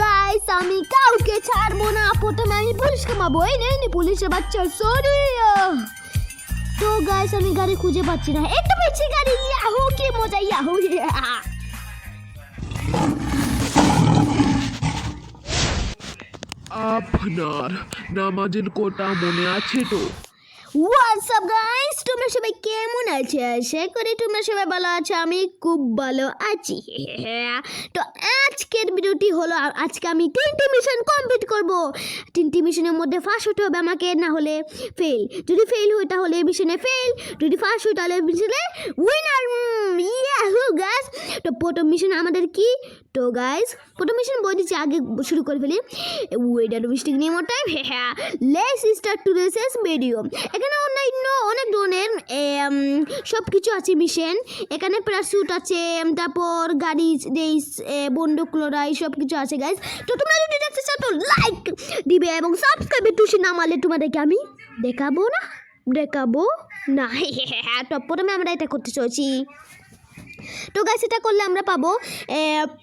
Guys আমি কাউকে ছাড়বো না, প্রথমে আমি পুলিশকে মারবো। এই নে পুলিশের বাচ্চা, সরি। তো গাইস আমি গাড়ি খুঁজে পাচ্ছি না, একটা পেয়েছি গাড়ি। ইয়াহু কি মজা, ইয়াহু। আপনার নামাজের কোটা মনে আছে তো? হোয়াটস আপ গাইস, তোমরা সবাই কেমন আছো? আশা করি তোমরা সবাই ভালো আছো, আমি খুব ভালো আছি। তো আজকের ভিডিওটি হলো, আজকে আমি 3টি মিশন কমপ্লিট করব। 3টি মিশনের মধ্যে ফার্স্ট হতে হবে আমাকে, না হলে ফেল। যদি ফেল হয় তাহলে মিশনে ফেল, যদি ফার্স্ট হয় তাহলে মিশনে উইনার। Yahoo guys. তো প্রথম মিশন আমাদের কি? তো গাইস প্রথম মিশন বই দিচ্ছি, আগে শুরু করে ফেলি। ওয়েদার মিস্টেক নিয়ে টাইম। হ্যাঁ, let's start to this video. এখানে অনেক ধরনের সব কিছু আছে মিশন। এখানে প্যারাশুট আছে, তারপর গাড়ি বন্দুক লড়াই সব কিছু আছে গাইস। তো তোমরা যদি দেখতে চাও তো লাইক দিবে এবং সাবস্ক্রাইব টুসি না মারলে তোমাদেরকে আমি দেখাবো না। তো প্রথমে আমরা এটা করতে চলেছি। তো গাইস এটা করলে আমরা পাবো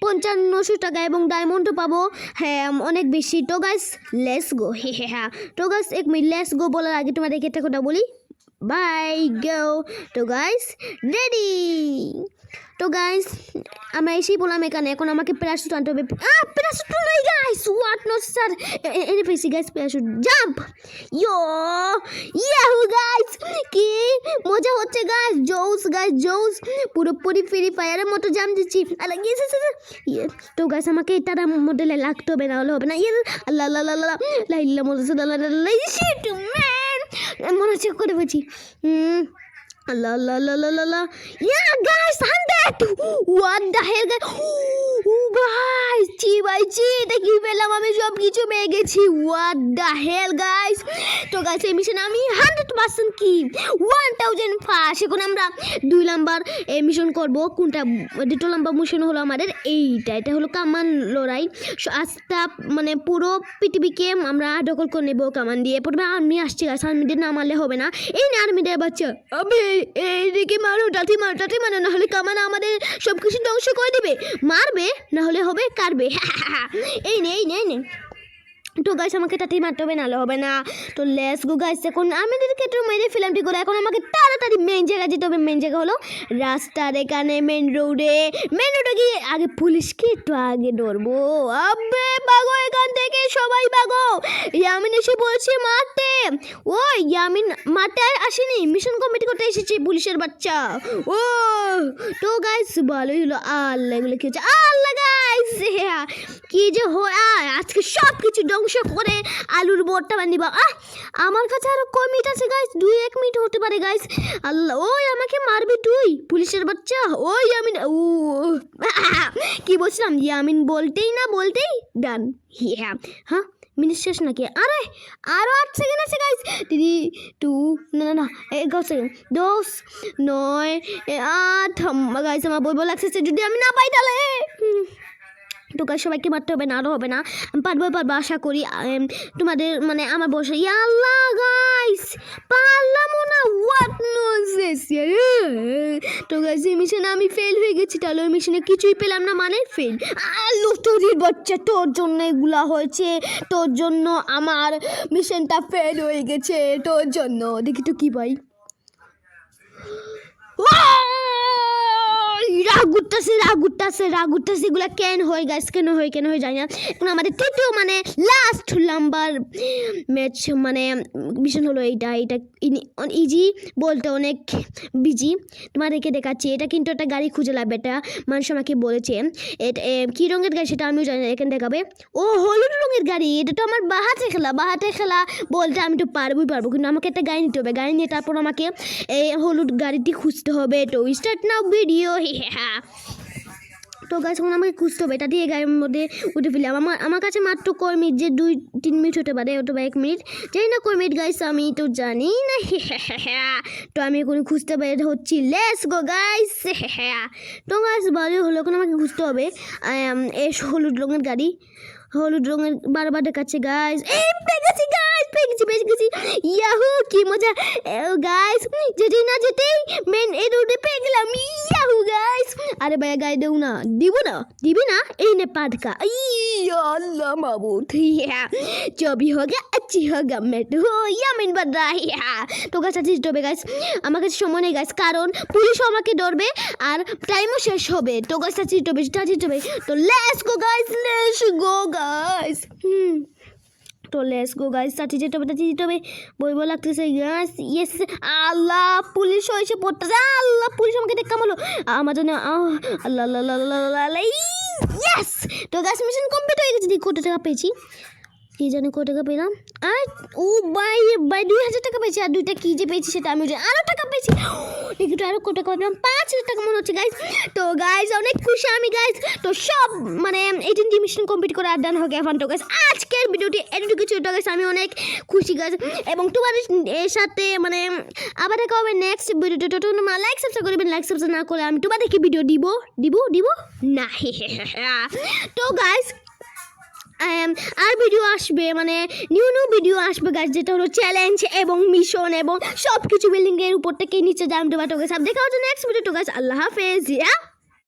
5500 টাকা এবং ডায়মন্ডও পাবো, হ্যাঁ অনেক বেশি। তো গাইস লেটস গো। হ্যাঁ তো গাইস এক মিনিট, লেটস গো বলার আগে তোমাদেরকে একটা কথা বলি, বাই গো। তো গাইস রেডি। তো গাইস আমরা এসেই বললাম এখানে, এখন আমাকে প্যারাশুট আনতে হবে। প্যারাশুট নাই গাইস, হোয়াট নো স্যার, এনে পেয়েছি guys parachute. Jump Yahoo guys, কি মজা হচ্ছে গাইস, জোস পুরোপুরি ফ্রি ফায়ারের মতো জাম্প দিচ্ছি। তো গাইস আমাকে তার মধ্যে লাগতে হবে, না হলে হবে না। আল্লাহ শিট ম্যান, মনে হচ্ছে করে পেয়েছি। আল্লাহ yeah guys 100 what the hell guys, ভাই দেখি পেলাম, আমি সব কিছু পেয়ে গেছি। what the hell guys। তো গাইস এই মিশন আমি 100% কি 1000 ফার্স্ট। এখন আমরা 2 নাম্বার এই মিশন করব। কোনটা? 2 নাম্বার মিশন হলো আমাদের এটা হলো কামান লড়াই। আস্তা মানে পুরো পৃথিবীকে আমরা দখল করে নেব কামান দিয়ে। প্রথমে আর্মি আসছে গাইস, আর্মিদের না মারলে হবে না। এই না আর্মিদের বাচ্চা, আবে এইদিকে মারো, টাটি মারো, না হলে কামান আমাদের সব কিছু ধ্বংস করে দেবে। মারবে না হলে হবে কাটবে। এই নে। তো গাইস আমাকে তাড়াতাড়ি মারতে হবে, নাহলে হবে না। তো লেটস গো গাইস, এখন আমাদেরকে একটু মেরে ফিল্মটি করে এখন আমাকে তাড়াতাড়ি মেন জায়গায় যেতে হবে। মেন জায়গা হলো রাস্তার এখানে, মেন রোডে গিয়ে আগে পুলিশকে একটু আগে ধরবো। আবে ভাগো এখান থেকে, সবাই ভাগো। ইয়ামিন এসে বলছে মারতে। ও ইয়ামিন মারতে আসেনি, মিশন কমপ্লিট করতে এসেছে পুলিশের বাচ্চা। ও তো গাইস ভালোই হলো। আল্লাহ এগুলো কি হচ্ছে? আল্লাহ গাইস কি যে হয়, আজকে সব কিছু ধ্বংস করে আলুর বড়টা বানিয়ে দিবা। আমার কাছে আরো কয় মিনিট আছে গাইস, 2-1 মিনিট হতে পারে গাইস। আল্লাহ ওই আমাকে মারবি তুই পুলিশের বাচ্চা। ওই ইয়ামিন কি বলছিলাম, ইয়ামিন বলতেই ডান। হ্যাঁ মিনিট শেষ নাকি? আরো 8 সেকেন্ড আছে গাইস। 3 2 না 11 সেকেন্ড, 10 9 8 গাইস আমার বই লাগছে, যদি আমি না পাই তাহলে। তো গাইস সবাইকে মারতে হবে, না আরও হবে না, পারবো আশা করি। তোমাদের মানে আমার বসে আল্লাহ গাইস পারলাম না। What nonsense. তো গাইস এই মিশনে আমি ফেল হয়ে গেছি, তাহলে ওই মিশনে কিছুই পেলাম না মানে ফেল। লুটোরির বাচ্চা, তোর জন্য এগুলা হয়েছে, তোর জন্য আমার মিশনটা ফেল হয়ে গেছে, তোর জন্য। দেখি তো কি ভাই, রাগ উঠতেছে এগুলা কেন হয় গাইস, কেন হয় জানি না। এখন আমাদের তৃতীয় মানে লাস্ট নাম্বার ম্যাচ মানে মিশন হলো এইটা ইজি বলতে অনেক বিজি। তোমাদেরকে দেখাচ্ছি, এটা কিন্তু একটা গাড়ি খুঁজে লাগবে। এটা মানুষ আমাকে বলেছে এটা কী রঙের গাড়ি সেটা আমিও জানি না, এখানে দেখাবে। ও হলুদ রঙের গাড়ি, এটা তো আমার বাহাতে খেলা বলতে আমি তো পারবো, কিন্তু আমাকে একটা গাড়ি নিতে হবে। গাড়ি নিয়ে তারপর আমাকে এই হলুদ গাড়িটি খুঁজতে হবে। তো স্টার্ট নাও ভিডিও। তো গাছ এখন আমাকে খুঁজতে হবে, এটা দিয়ে গাড়ির মধ্যে উঠে ফেলে। আমার কাছে মাত্র কয় মিনিট, যে 2-3 মিনিট হতে পারে, অথবা 1 মিনিট, জানি না কয় মিনিট গাইস, আমি তো জানি না। তো আমি এখন খুঁজতে বের হচ্ছি, লেটস গো গাইস। তো গাইস ভালোই হলো, এখন আমাকে খুঁজতে হবে এই হলুদ রঙের গাড়ি। বারবার দেখাচ্ছে গাইস, এই পেয়ে গেছি গাইস, পেয়ে গেছি ইয়াহু কি মজা গাইস যেতেই না যেতেই মেন এই রোডে পেয়ে গেলাম ইয়াহু গাইস আরে ভাইয়া গায়ে দেও না দিব না দিবি না এই নে পাটকা अल्लाह माबूद जो भी होगा अच्छी होगा मैं तो ইয়ামিন বাদরা তো গাছ আছে ডবে গাছ আমার কাছে সময় নেই গাছ কারণ পুলিশ আমাকে ধরবে আর টাইমও শেষ হবে তো গাছ আছে ডবে তো লেটস গো গাইস তো লেটস গো গাইস চাচি যেতে বইব লাগতেছে গাইস ইয়েস আল্লাহ পুলিশ এসে পড়তেছে আল্লাহ পুলিশ আমাকে দেখে কামলো আমার জন্য আল্লাহ আল্লাহ ইয়েস তো গাইস মিশন কমপ্লিট হয়ে গেছে কত টাকা পেয়েছি কি জানি কত টাকা পেলাম আর ও ভাই 2000 টাকা পেয়েছি আর দুইটা কি যে পেয়েছি সেটা আমি আরো টাকা পেয়েছি একটু আরো কত টাকা পেলাম 5000 টাকা মনে হচ্ছে গাইস তো গাইস অনেক খুশি আমি গাইস তো সব মানে 18টি মিশন কমপ্লিট করে আর ডান হয়ে গেছে এখন তো গাইস আজকের ভিডিওটি এতটুকু ছিল গাইস আমি অনেক খুশি গাইস এবং তোমাদের এর সাথে মানে আবার দেখা হবে নেক্সট ভিডিওতে তো তোমরা লাইক সাবস্ক্রাইব করবেন লাইক সাবস্ক্রাইব না করলে আমি তোমাদেরকে ভিডিও দিব না তো গাইস আর ভিডিও আসবে মানে নিউ ভিডিও আসবে গাইস যেটা হলো চ্যালেঞ্জ এবং মিশন এবং সব কিছু বিল্ডিং এর উপর থেকে নিচে জানতে পারো গাইস দেখা হচ্ছে নেক্সট ভিডিও তো গাইস আল্লাহ হাফেজ